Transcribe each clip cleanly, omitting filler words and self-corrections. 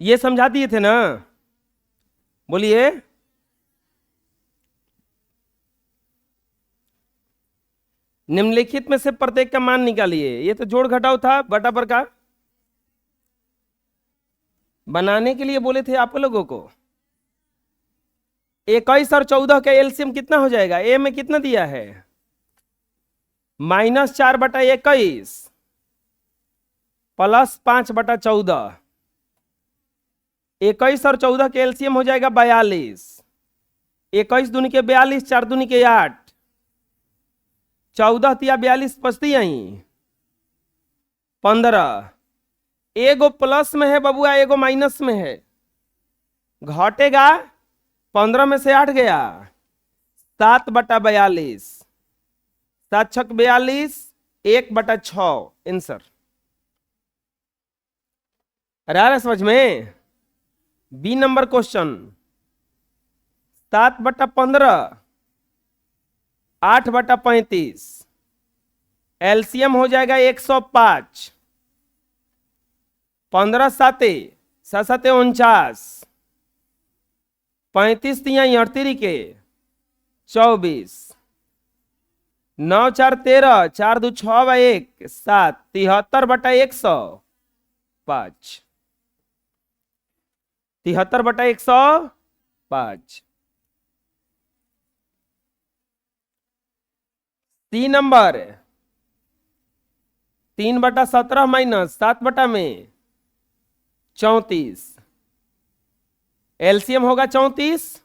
ये समझा दिए थे ना? बोलिए। निम्नलिखित में से प्रत्येक का मान निकालिए। ये तो जोड़ घटाव था बटा पर का। बनाने के लिए बोले थे आप लोगों को। 21 और 14 का एलसीएम कितना हो जाएगा? ए में कितना दिया है? -4/21 +5/14। 21 और 14 के एलसीएम हो जाएगा 42। 21 दूनी के 42, 4 दूनी के 8, 14 तिया 42 पचती आई 15। एगो प्लस में है बबुआ, एगो माइनस में है, घटेगा। 15 में से 8 गया, 7/42, 7 छक 42, 1/6 आंसर। अरे समझ में? बी नंबर क्वेश्चन 7/15, 8/35, एलसीएम हो जाएगा 105। 15 साते 49, 35 तिया 38 के 24, 9 4 13, 4 2 6 1 7, 73/105। 73/105। 3 नंबर 3/17 माइनस 7 में 34, एलसीएम होगा 34।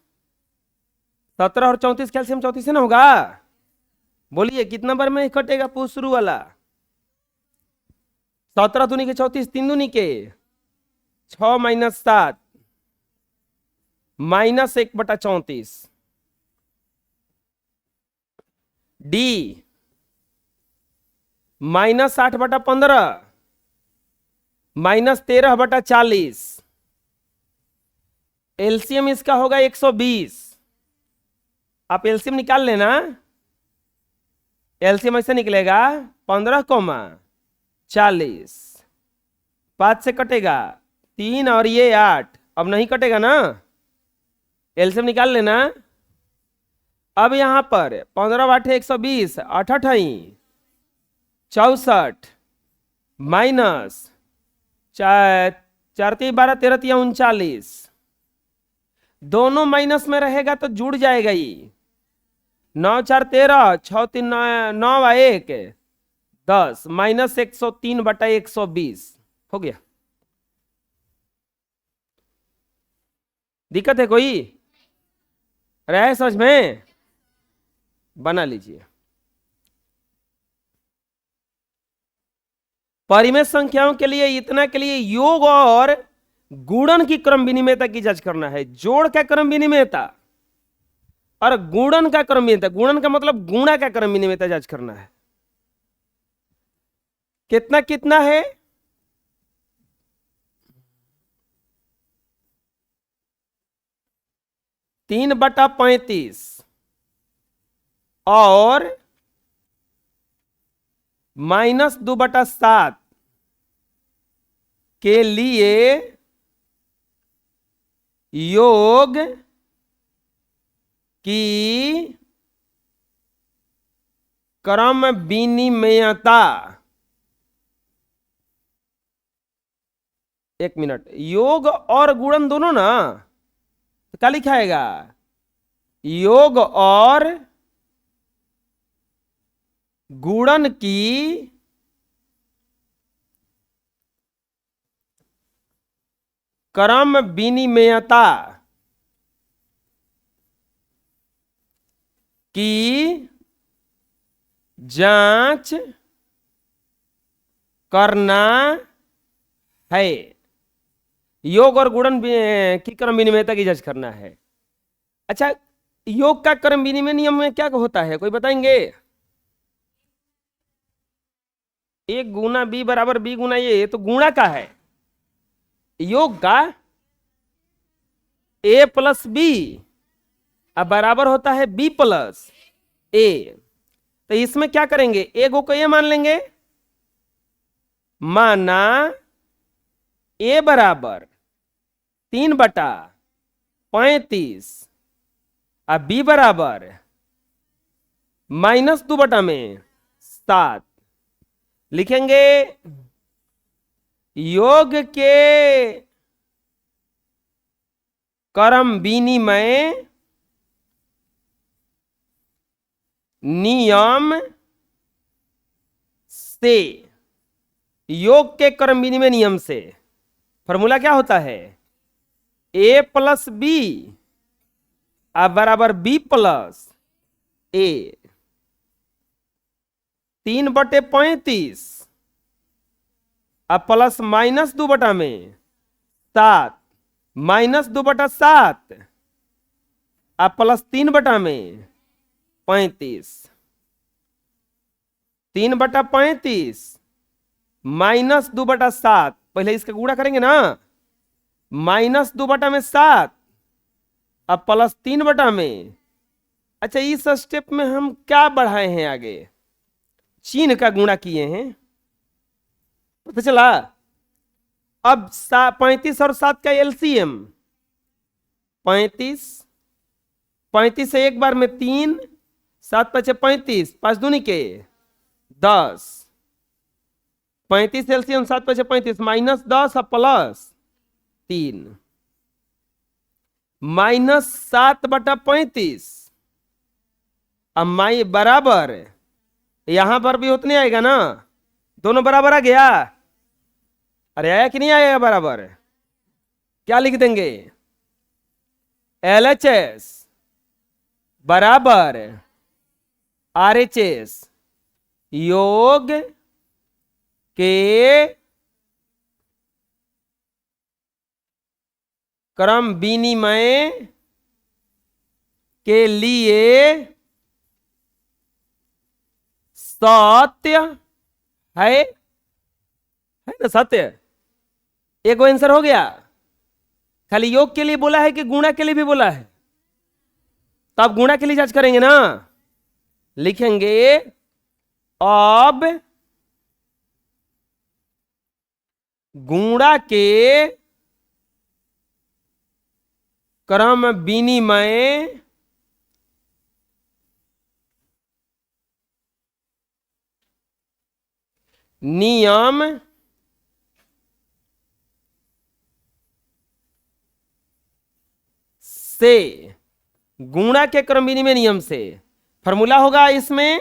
17 और 34 का एलसीएम 34 है ना होगा। बोलिए कितना नंबर में कटेगा शुरू वाला? 17 दूनी के 34, 3 दूनी के 6 - 7 -1/34। डी -8/15 -13/40। एलसीएम इसका होगा 120। आप एलसीएम निकाल लेना। एलसीएम ऐसे निकलेगा 15, 5 से कटेगा 3 और ये 8, अब नहीं कटेगा ना। एलसीएम निकाल लेना। अब यहां पर 15/8 120, 8 8 64 माइनस 4 4 12 13 39। दोनों माइनस में रहेगा तो जुड़ जाएगा ये। 9 4 13, 6 3 9 1 10 -103/120 हो गया। दिक्कत है कोई? रहे समझ में? बना लीजिए। परिमेय संख्याओं के लिए इतना के लिए योग और गुणन की क्रम विनिमयता की जांच करना है। जोड़ का क्रम विनिमयता और गुणन का क्रम विनिमयता, गुणन का मतलब गुणा का क्रम विनिमयता जांच करना है। कितना कितना है? (3/35) और -2/7 के लिए योग की क्रम विनिमयता। 1 मिनट, योग और गुणन दोनों ना, तो क्या लिखाएगा? योग और गुणन की क्रम विनिमयता की जांच करना है। योग और गुणन की क्रम विनिमयता की जांच करना है। अच्छा, योग का क्रम विनिमय नियम में क्या होता है, कोई बताएंगे? A गुना B बराबर B गुना ये तो गुणा का है। योग का A + B अब बराबर होता है B + A। तो इसमें क्या करेंगे? A को ये मान लेंगे, माना A बराबर 3/35 अब बी बराबर -2/7 लिखेंगे। योग के क्रम विनिमय नियम से, योग के क्रम विनिमय नियम से फॉर्मूला क्या होता है? a प्लस बी अब बराबर b प्लस ए। 3/35 अब प्लस -2/7 -2/7 अब प्लस 3/35 3/35 -2/7 पहले इसका गुणा करेंगे ना, -2/7 अब प्लस 3/। अच्छा इस स्टेप में हम क्या बढ़ाए हैं? आगे चिन्ह का गुणा किए हैं, पता चला। अब 35 और 7 का एलसीएम 35 से एक बार में 3, 7 × 5 = 35, 5 दूनी के 10, 35 एलसीएम 7 × 5 = 35 -10 अब प्लस 3 -7/35 अब माई बराबर, यहां पर भी उतने आएगा ना, दोनों बराबर आ गया। अरे आया कि नहीं आएगा बराबर? क्या लिख देंगे? LHS बराबर RHS योग के क्रम विनिमय के लिए सत्य है ना? सत्य एक आंसर हो गया। खाली योग के लिए बोला है कि गुणा के लिए भी बोला है? तो अब गुणा के लिए जांच करेंगे ना, लिखेंगे अब गुणा के क्रम विनिमय नियम से, गुणा के क्रम विनिमय नियम से फॉर्मूला होगा इसमें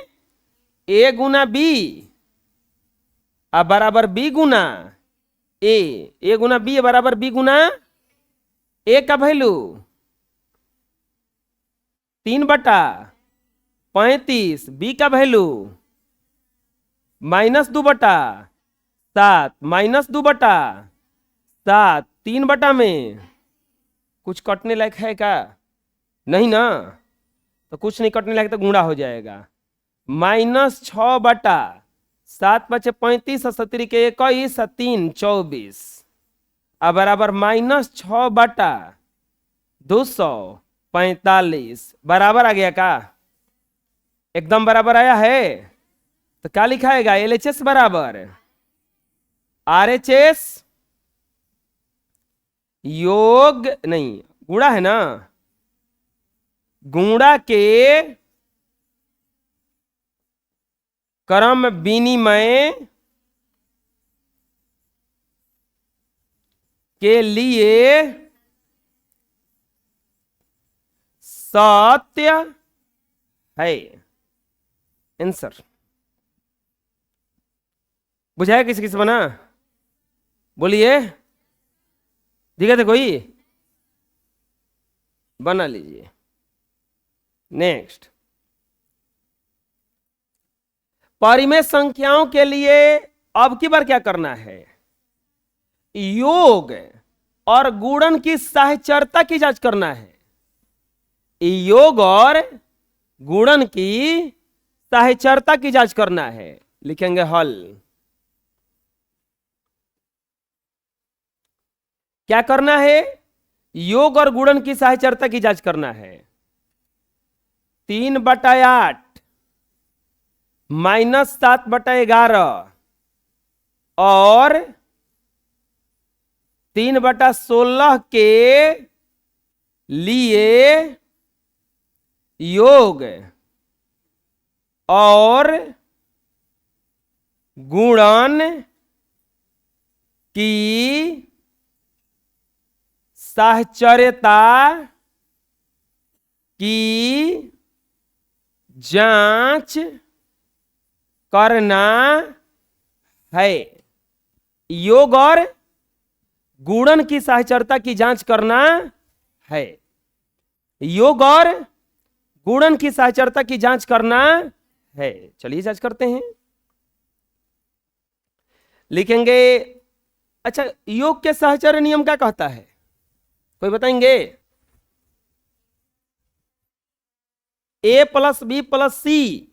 a गुना b अब बराबर b Guna a Guna b बराबर b गुना a का वैल्यू 3/35 b का वैल्यू -2/7 -2/7 3 में कुछ कटने लायक है क्या? नहीं ना, तो कुछ नहीं कटने लायक तो गुणा हो जाएगा। -6/7 × 35 70 के 21 3 24 अब बराबर -6/245 बराबर आ गया का? एकदम बराबर आया है। तो क्या लिखाएगा? LHS बराबर RHS योग नहीं, गुणा है ना, गुणा के क्रम विनिमय के लिए सत्य है। आंसर बुझाया किसी किसी बना? बोलिए, दिखा थे कोई? बना लीजिए। नेक्स्ट, परिमेय संख्याओं के लिए अब की बार क्या करना है? योग और गुणन की साहचर्यता की जांच करना है। योग और गुणन की साहचर्यता की जांच करना है। लिखेंगे हल। क्या करना है? योग और गुणन की साहचर्यता की जांच करना है। 3/8 -7/11 और 3/16 के लिए योग और गुणन की साहचर्यता की जांच करना है। योग और गुणन की साहचर्यता की जांच करना है। योग और गुणन की साहचर्यता की जांच करना है। चलिए जांच करते हैं। लिखेंगे, अच्छा, योग के साहचर्य नियम क्या कहता है, कोई बताएंगे? ए प्लस बी प्लस सी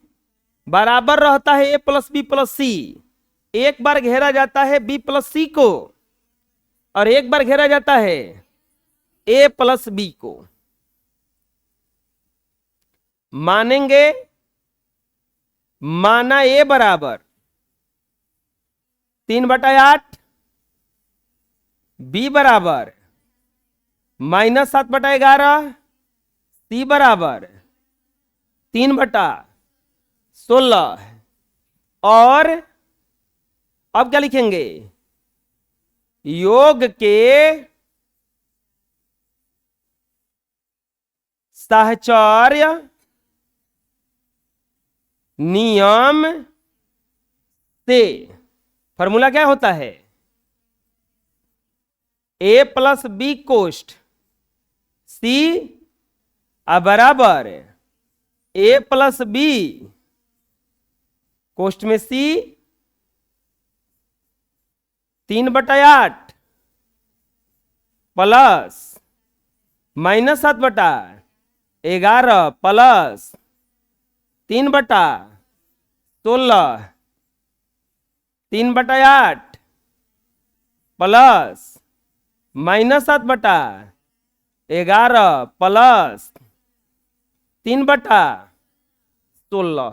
बराबर रहता है ए प्लस बी प्लस सी। एक बार घेरा जाता है बी प्लस सी को और एक बार घेरा जाता है ए प्लस बी को। मानेंगे, माना ए बराबर 3/8, बी बराबर -7/11, सी बराबर 3/16। और अब क्या लिखेंगे? योग के साहचर्य नियम से फॉर्मूला क्या होता है? ए प्लस बी कोष्ट सी बराबर ए प्लस बी कोष्ट में सी 3/8 plus -7/11 plus 3/16 3/8 plus -7/11 plus 3/16।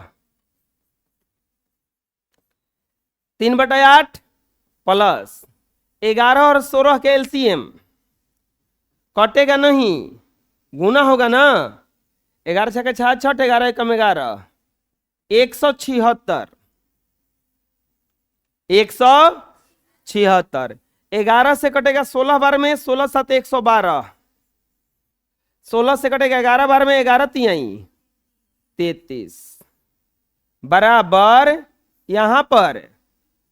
3/8 plus 11 और 16 के एलसीएम कटेगा नहीं, गुना होगा ना। 11 छक्के 66, 11 कम 11 176। 176 11 से कटेगा 16 बार में, 16 7 112। 16 से कटेगा 11 बार में, 11 तिहाई 33 बराबर यहां पर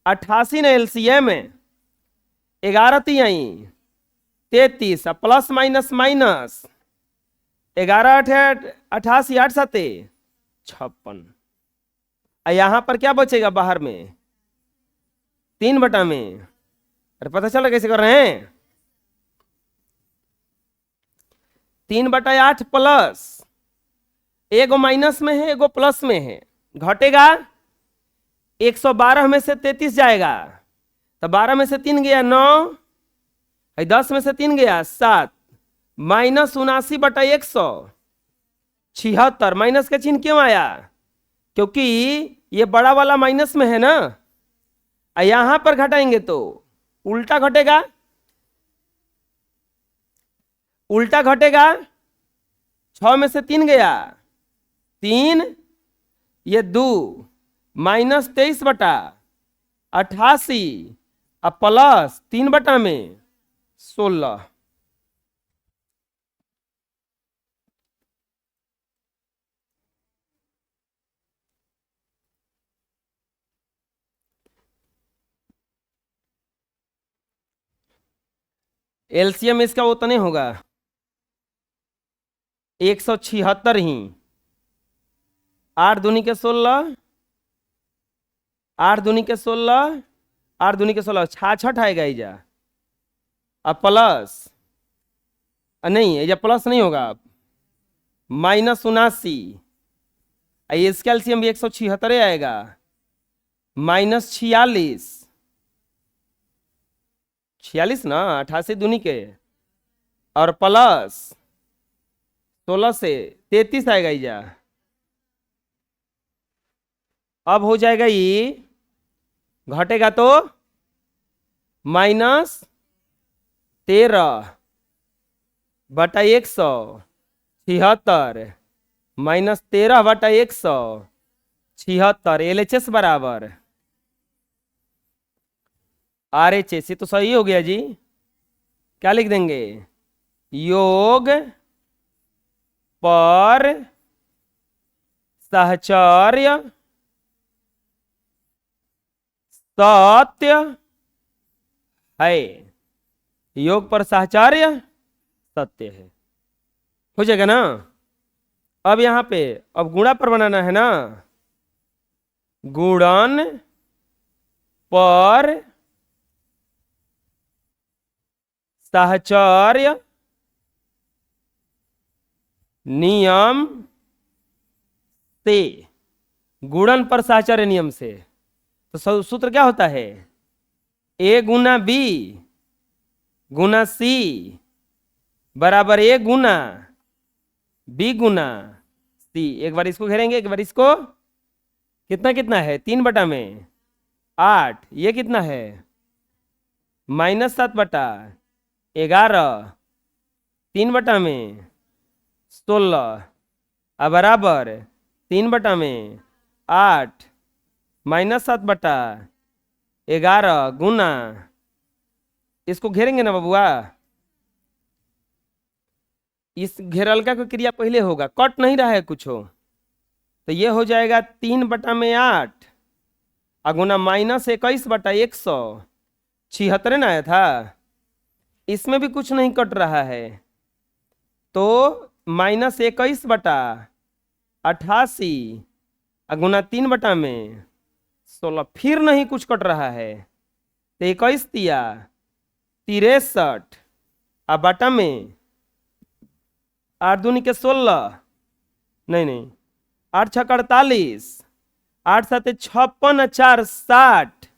88 ने एलसीएम में 11 तिहाई 33 प्लस माइनस माइनस 11 88 8 7 56। यहां पर क्या बचेगा बाहर में? 3 में। अरे पता चला कैसे कर रहे हैं? 3/8 प्लस, एगो माइनस में है एगो प्लस में है, घटेगा 112 में से 33 जाएगा तो 12 में से 3 गया 9, 10 में से 3 गया 7, -79/176। माइनस का चिन्ह क्यों आया? क्योंकि ये बड़ा वाला माइनस में है ना। यहां पर घटाएंगे तो उल्टा घटेगा, उल्टा घटेगा। 6 में से 3 गया 3, ये 2 -23/88 प्लस 3/16। एलसीएम इसका उतने होगा 176 ही। 8 दूनी के 16, 8 दूनी के 16, 8 दूनी के 16 66 आएगा इजा। अब प्लस नहीं, इजा प्लस नहीं होगा, -79। इसका एलसीएम भी 176 आएगा, -46 ना 88 दूनी के, और प्लस 16 से 33 आएगा इजा। अब हो जाएगा ये, घटेगा तो 13/176 माइनस 13/176 LHS बराबर RHS। ये तो सही हो गया जी। क्या लिख देंगे? योग पर साहचर्य सत्य है। योग पर साहचर्य सत्य है। हो जाएगा ना? अब यहां पे अब गुणा पर बनाना है ना। गुणन पर साहचर्य नियम से। गुणन पर साहचर्य नियम से तो सूत्र क्या होता है? A Guna B Guna C बराबर A Guna B Guna C। एक बार इसको घेरेंगे, एक बार इसको। कितना कितना है? 3/8। ये कितना है? -7/11। 3/16 अब बराबर 3/8 -7/11 गुना। इसको घेरेंगे ना बबुआ। इस घेरलका की क्रिया पहले होगा, कट नहीं रहा है कुछ हो। तो ये हो जाएगा 3/8 गुना -21/176 ना आया था। इसमें भी कुछ नहीं कट रहा है, तो -21/88 गुना 3/16 फिर नहीं कुछ कट रहा है। तो 21 तिया 63 अब बटा में 8 दूनी के 16 नहीं 8 6 48 8 7 56 4 60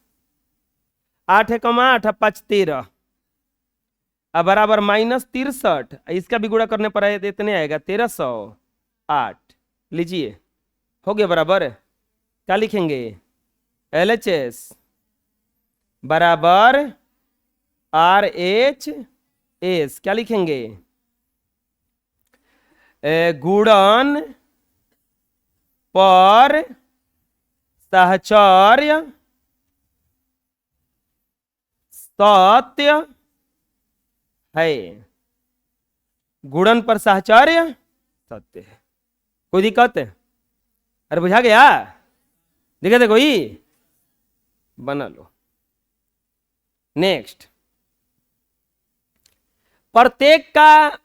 8 1 8 5 13 अब बराबर -63। इसका भी गुणा करने पर आए तो इतने आएगा 1308। लीजिए हो गया बराबर। क्या लिखेंगे? LHS बराबर RHS। क्या लिखेंगे? गुणन पर साहचर्य सत्य है। गुणन पर साहचर्य सत्य है। कोई दिक्कत? अरे बुझा गया? दिक्कत है कोई? बना लो। नेक्स्ट, प्रत्येक का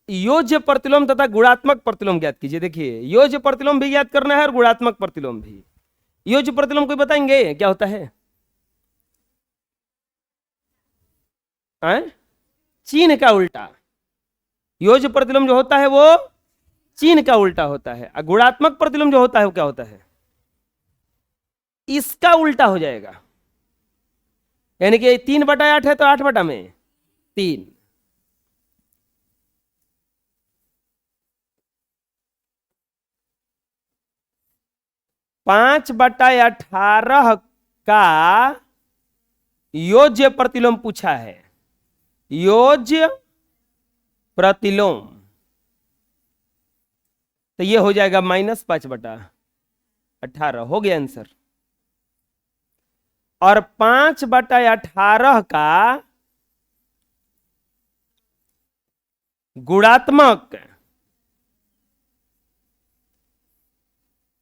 योज्य प्रतिलोम तथा गुणात्मक प्रतिलोम ज्ञात कीजिए। देखिए योज्य प्रतिलोम भी ज्ञात करना है और गुणात्मक प्रतिलोम भी। योज्य प्रतिलोम कोई बताएंगे क्या होता है? चिन्ह का उल्टा। योज्य प्रतिलोम जो होता है वो चिन्ह का उल्टा होता है, और गुणात्मक प्रतिलोम जो होता है वो क्या होता है? इसका उल्टा हो जाएगा। यानी कि 3/8 है तो 8/3। 5/18 का योज्य प्रतिलोम पूछा है। योज्य प्रतिलोम तो ये हो जाएगा -5/18। हो गया आंसर। और 5/18 का गुणात्मक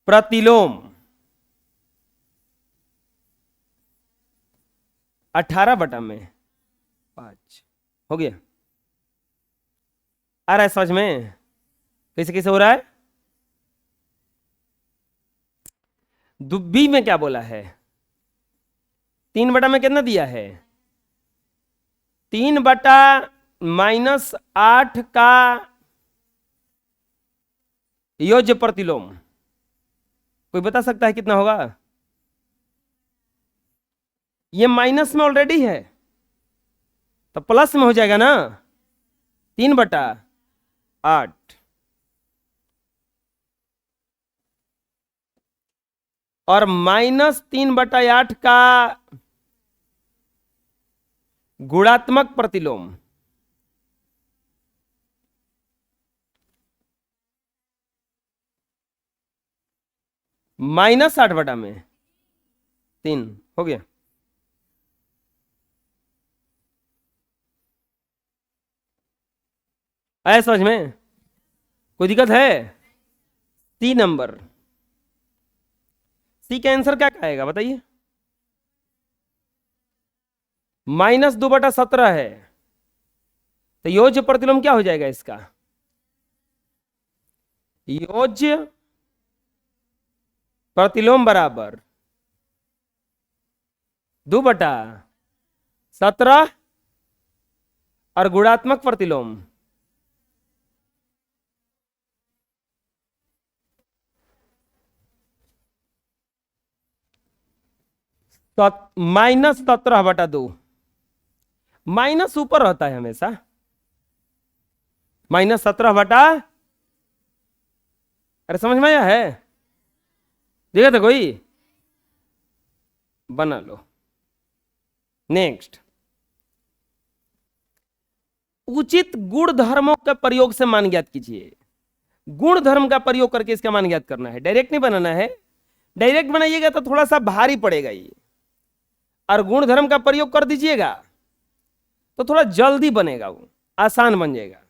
प्रतिलोम 18/5 हो गया। आ रहा है समझ में? कैसे कैसे हो रहा है? दुब्बी में क्या बोला है? 3 में कितना दिया है? 3/-8 का योज्य प्रतिलोम कोई बता सकता है कितना होगा? ये माइनस में ऑलरेडी है तो प्लस में हो जाएगा ना। 3/8 और -3/8 का गुणात्मक प्रतिलोम -60/3 हो गया। आया समझ में? कोई दिक्कत है? सी नंबर, सी का आंसर क्या आएगा बताइए? -2/17 है, तो योज्य प्रतिलोम क्या हो जाएगा इसका? योज्य प्रतिलोम बराबर 2/17 और गुणात्मक प्रतिलोम -17/2। माइनस ऊपर रहता है हमेशा, -17 अरे समझ में आया है? देखा था कोई? बना लो। नेक्स्ट, उचित गुण धर्मों के प्रयोग से मान ज्ञात कीजिए। गुण धर्म का प्रयोग करके इसका मान ज्ञात करना है, डायरेक्ट नहीं बनाना है। डायरेक्ट बनाइएगा तो थोड़ा सा भारी पड़ेगा ये, और गुण धर्म का प्रयोग कर दीजिएगा तो थोड़ा जल्दी बनेगा, वो आसान बन जाएगा।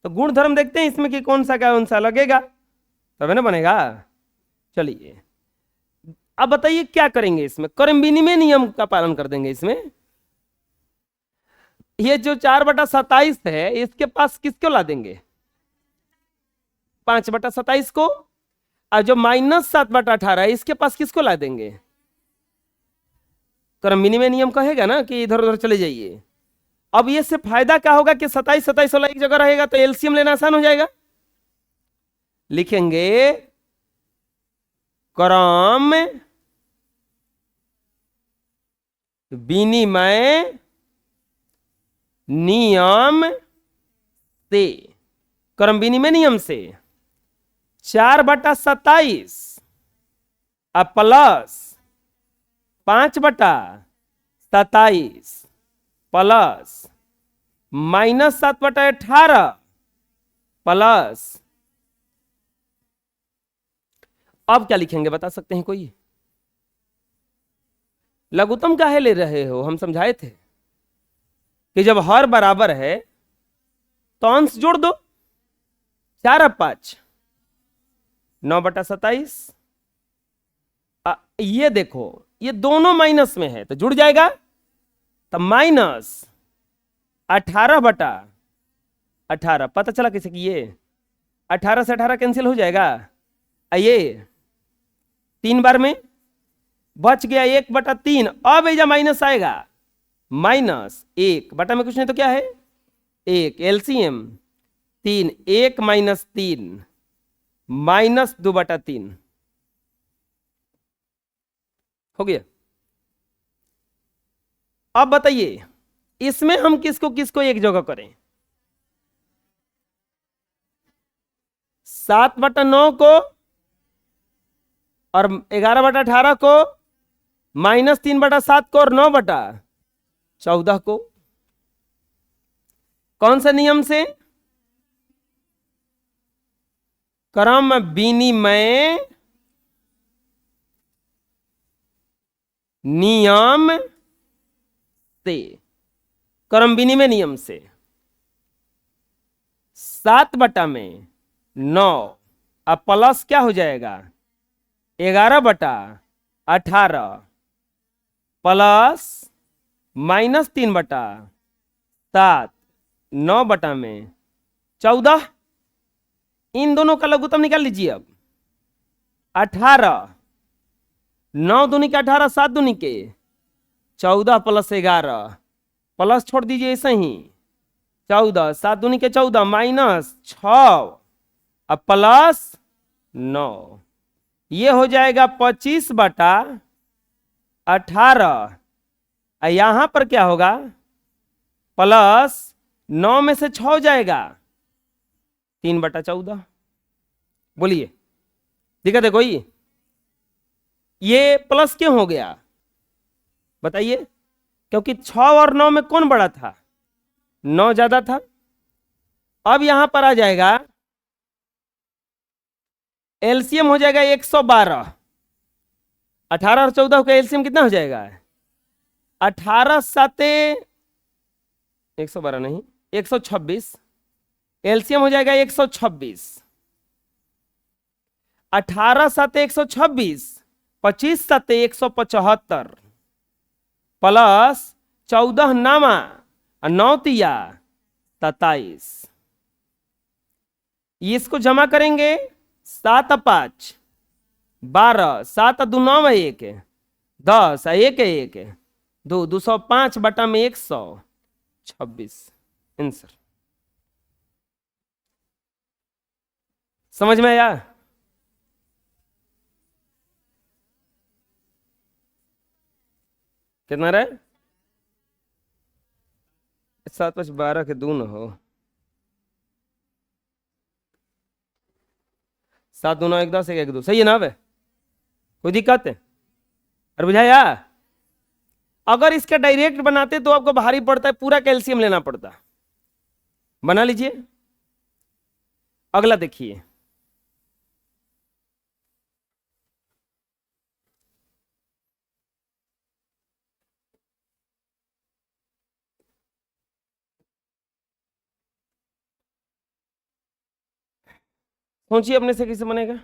तो गुण धर्म देखते हैं इसमें कि कौन सा लगेगा, तब ना बनेगा। चलिए अब बताइए क्या करेंगे इसमें? क्रम विनिमय नियम का पालन कर देंगे इसमें। ये जो 4/27 है इसके पास किसको ला देंगे? 5/27 को। और जो -7/18 है इसके पास किसको ला देंगे? क्रम विनिमय नियम कहेगा ना कि इधर उधर चले जाइए। अब ये से फायदा क्या होगा कि 27 वाला एक जगह रहेगा तो एलसीएम लेना आसान हो जाएगा। लिखेंगे क्रम विनिमय नियम से, क्रम विनिमय नियम से 4/27 प्लस 5/27 प्लस -7/18 प्लस, अब क्या लिखेंगे बता सकते हैं कोई? लघुत्तम काहे ले रहे हो? हम समझाए थे कि जब हर बराबर है तो अंश जोड़ दो। 4 और 5 9/27। ये देखो ये दोनों माइनस में है तो जुड़ जाएगा, तो -18/18। पता चला कैसे कि ये 18 से 18 कैंसिल हो जाएगा। ये 3 बार में बच गया 1/3। अब एजा माइनस आएगा, -1 बटा में कुछ नहीं तो क्या है 1, एलसीएम 3, 1 - 3 -2/3 हो गया। अब बताइए इसमें हम किसको किसको एक जगह करें? 7/9 को और 11/18 को, -3/7 को और 9/14 को। कौन से नियम से? क्रम विनिमय नियम से, क्रम विनिमय नियम से 7/9 अब प्लस क्या हो जाएगा 11/18 प्लस -3/7 9/14। इन दोनों का लघुत्तम निकाल लीजिए। अब 18 9 दूनी के 18, 7 दूनी के 14 प्लस 11 प्लस छोड़ दीजिए ऐसे ही 14, 7 दूनी के 14 -6 अब +9, ये हो जाएगा 25/18। यहां पर क्या होगा +9 में से 6 जाएगा 3/14। बोलिए दिक्कत है कोई? ये प्लस क्यों हो गया बताइए? क्योंकि 6 और 9 में कौन बड़ा था? 9 ज्यादा था। अब यहां पर आ जाएगा एलसीएम हो जाएगा 112। 18 और 14 का एलसीएम कितना हो जाएगा? 18 साते 112 नहीं, 126। एलसीएम हो जाएगा 126। 18 साते 126, 25 साते 175 प्लस 14 नामा 9 तिया 27। इसको जमा करेंगे 7 5 12, 7 2 9 1 10 1 1 2 205 बटा में 126 आंसर। समझ में आया? कितना रहे? 7 5 12 के 2 न हो, 7 2 9 1 10 1 1 2 सही है ना? अब कोई दिक्कत है? अरे बुझाया? अगर इसका डायरेक्ट बनाते तो आपको भारी पड़ता है, पूरा कैल्शियम लेना पड़ता। बना लीजिए। अगला देखिए, सोचिए अपने से कैसे बनेगा।